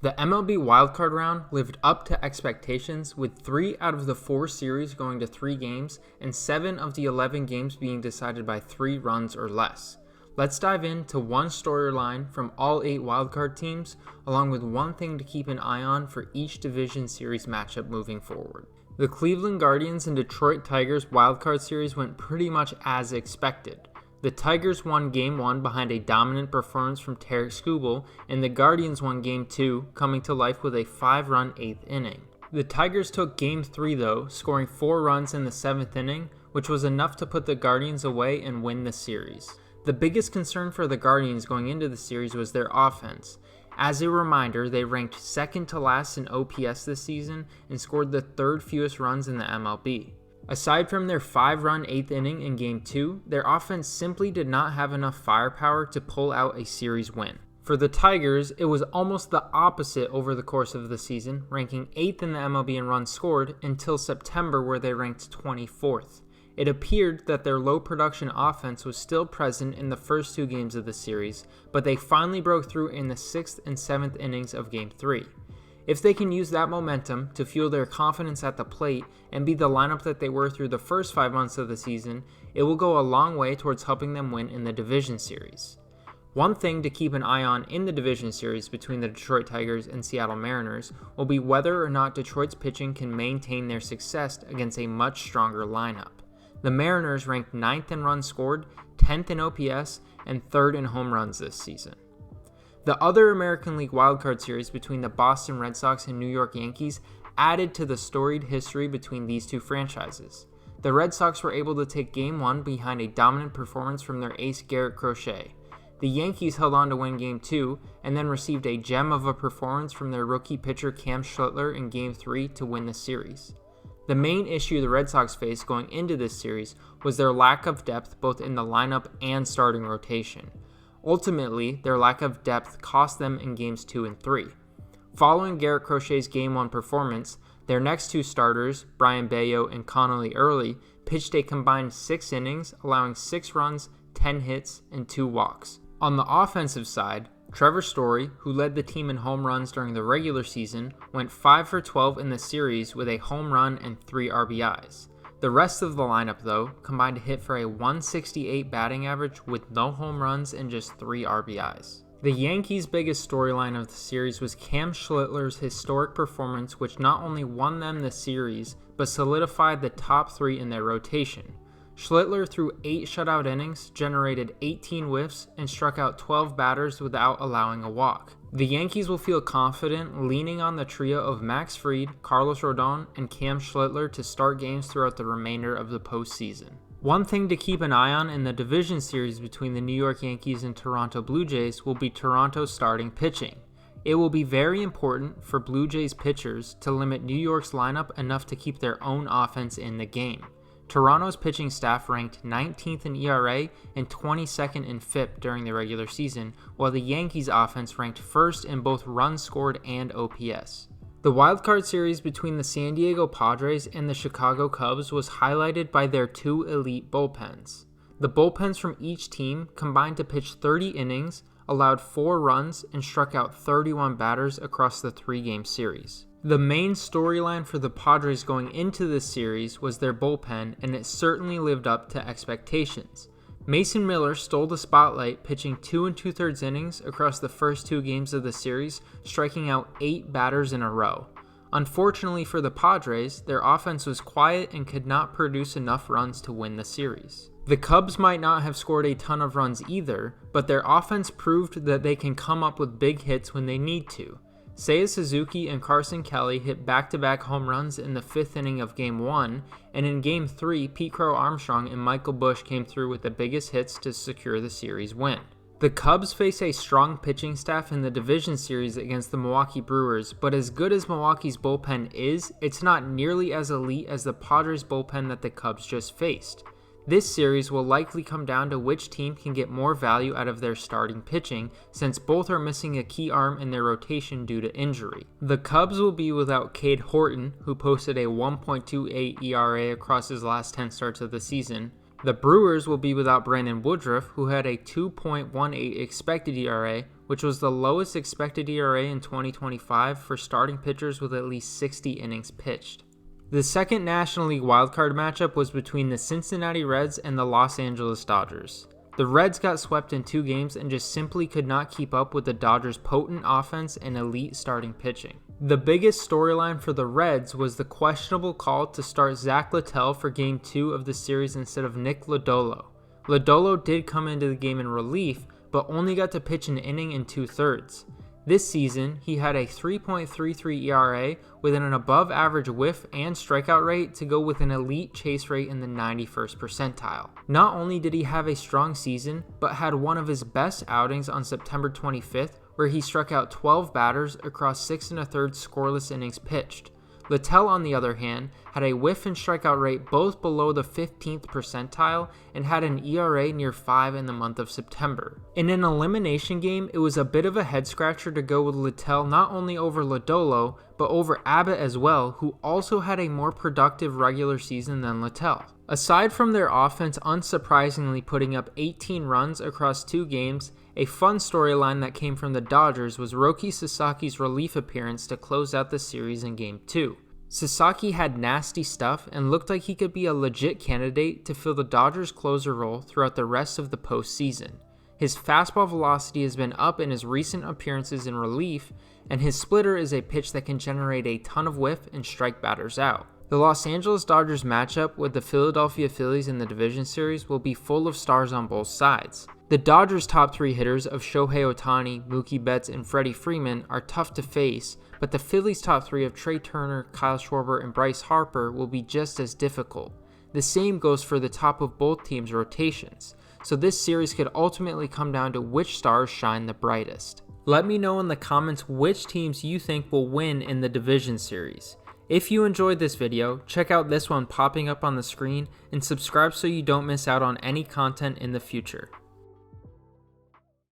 The MLB Wild Card round lived up to expectations, with 3 out of the 4 series going to 3 games and 7 of the 11 games being decided by 3 runs or less. Let's dive into one storyline from all 8 wildcard teams, along with one thing to keep an eye on for each division series matchup moving forward. The Cleveland Guardians and Detroit Tigers wildcard series went pretty much as expected. The Tigers won Game 1 behind a dominant performance from Tarik Skubal, and the Guardians won Game 2, coming to life with a 5-run 8th inning. The Tigers took Game 3 though, scoring 4 runs in the 7th inning, which was enough to put the Guardians away and win the series. The biggest concern for the Guardians going into the series was their offense. As a reminder, they ranked second to last in OPS this season and scored the 3rd fewest runs in the MLB. Aside from their 5-run 8th inning in Game 2, their offense simply did not have enough firepower to pull out a series win. For the Tigers, it was almost the opposite over the course of the season, ranking 8th in the MLB in runs scored until September, where they ranked 24th. It appeared that their low production offense was still present in the first 2 games of the series, but they finally broke through in the 6th and 7th innings of Game 3. If they can use that momentum to fuel their confidence at the plate and be the lineup that they were through the first 5 months of the season, it will go a long way towards helping them win in the division series. One thing to keep an eye on in the division series between the Detroit Tigers and Seattle Mariners will be whether or not Detroit's pitching can maintain their success against a much stronger lineup. The Mariners ranked 9th in runs scored, 10th in OPS, and 3rd in home runs this season. The other American League wildcard series between the Boston Red Sox and New York Yankees added to the storied history between these 2 franchises. The Red Sox were able to take Game 1 behind a dominant performance from their ace Garrett Crochet. The Yankees held on to win Game 2 and then received a gem of a performance from their rookie pitcher Cam Schlittler in Game 3 to win the series. The main issue the Red Sox faced going into this series was their lack of depth both in the lineup and starting rotation. Ultimately, their lack of depth cost them in Games 2 and 3. Following Garrett Crochet's Game 1 performance, their next 2 starters, Brian Bayo and Connolly Early, pitched a combined 6 innings, allowing 6 runs, 10 hits, and 2 walks. On the offensive side, Trevor Story, who led the team in home runs during the regular season, went 5 for 12 in the series with a home run and 3 RBIs. The rest of the lineup, though, combined to hit for a 168 batting average with no home runs and just 3 RBIs. The Yankees' biggest storyline of the series was Cam Schlittler's historic performance, which not only won them the series, but solidified the top 3 in their rotation. Schlittler threw 8 shutout innings, generated 18 whiffs, and struck out 12 batters without allowing a walk. The Yankees will feel confident leaning on the trio of Max Fried, Carlos Rodon, and Cam Schlittler to start games throughout the remainder of the postseason. One thing to keep an eye on in the division series between the New York Yankees and Toronto Blue Jays will be Toronto's starting pitching. It will be very important for Blue Jays pitchers to limit New York's lineup enough to keep their own offense in the game. Toronto's pitching staff ranked 19th in ERA and 22nd in FIP during the regular season, while the Yankees' offense ranked 1st in both runs scored and OPS. The wildcard series between the San Diego Padres and the Chicago Cubs was highlighted by their 2 elite bullpens. The bullpens from each team combined to pitch 30 innings, allowed 4 runs, and struck out 31 batters across the 3-game series. The main storyline for the Padres going into this series was their bullpen, and it certainly lived up to expectations. Mason Miller stole the spotlight, pitching 2 2/3 innings across the first 2 games of the series, striking out 8 batters in a row. Unfortunately for the Padres, their offense was quiet and could not produce enough runs to win the series. The Cubs might not have scored a ton of runs either, but their offense proved that they can come up with big hits when they need to. Seiya Suzuki and Carson Kelly hit back-to-back home runs in the 5th inning of Game 1, and in Game 3, Pete Crow Armstrong and Michael Busch came through with the biggest hits to secure the series win. The Cubs face a strong pitching staff in the division series against the Milwaukee Brewers, but as good as Milwaukee's bullpen is, it's not nearly as elite as the Padres bullpen that the Cubs just faced. This series will likely come down to which team can get more value out of their starting pitching, since both are missing a key arm in their rotation due to injury. The Cubs will be without Cade Horton, who posted a 1.28 ERA across his last 10 starts of the season, The Brewers will be without Brandon Woodruff, who had a 2.18 expected ERA, which was the lowest expected ERA in 2025 for starting pitchers with at least 60 innings pitched. The second National League wildcard matchup was between the Cincinnati Reds and the Los Angeles Dodgers. The Reds got swept in 2 games and just simply could not keep up with the Dodgers' potent offense and elite starting pitching. The biggest storyline for the Reds was the questionable call to start Zach Littell for Game 2 of the series instead of Nick Lodolo. Lodolo did come into the game in relief, but only got to pitch an inning in 2/3. This season, he had a 3.33 ERA with an above-average whiff and strikeout rate to go with an elite chase rate in the 91st percentile. Not only did he have a strong season, but had one of his best outings on September 25th, where he struck out 12 batters across 6 1/3 scoreless innings pitched. Littell, on the other hand, had a whiff and strikeout rate both below the 15th percentile and had an ERA near 5 in the month of September. In an elimination game, it was a bit of a head-scratcher to go with Littell not only over Lodolo, but over Abbott as well, who also had a more productive regular season than Littell. Aside from their offense unsurprisingly putting up 18 runs across 2 games, a fun storyline that came from the Dodgers was Roki Sasaki's relief appearance to close out the series in Game 2. Sasaki had nasty stuff and looked like he could be a legit candidate to fill the Dodgers' closer role throughout the rest of the postseason. His fastball velocity has been up in his recent appearances in relief, and his splitter is a pitch that can generate a ton of whiff and strike batters out. The Los Angeles Dodgers matchup with the Philadelphia Phillies in the division series will be full of stars on both sides. The Dodgers' top 3 hitters of Shohei Ohtani, Mookie Betts, and Freddie Freeman are tough to face, but the Phillies' top 3 of Trey Turner, Kyle Schwarber, and Bryce Harper will be just as difficult. The same goes for the top of both teams' rotations, so this series could ultimately come down to which stars shine the brightest. Let me know in the comments which teams you think will win in the division series. If you enjoyed this video, check out this one popping up on the screen and subscribe so you don't miss out on any content in the future.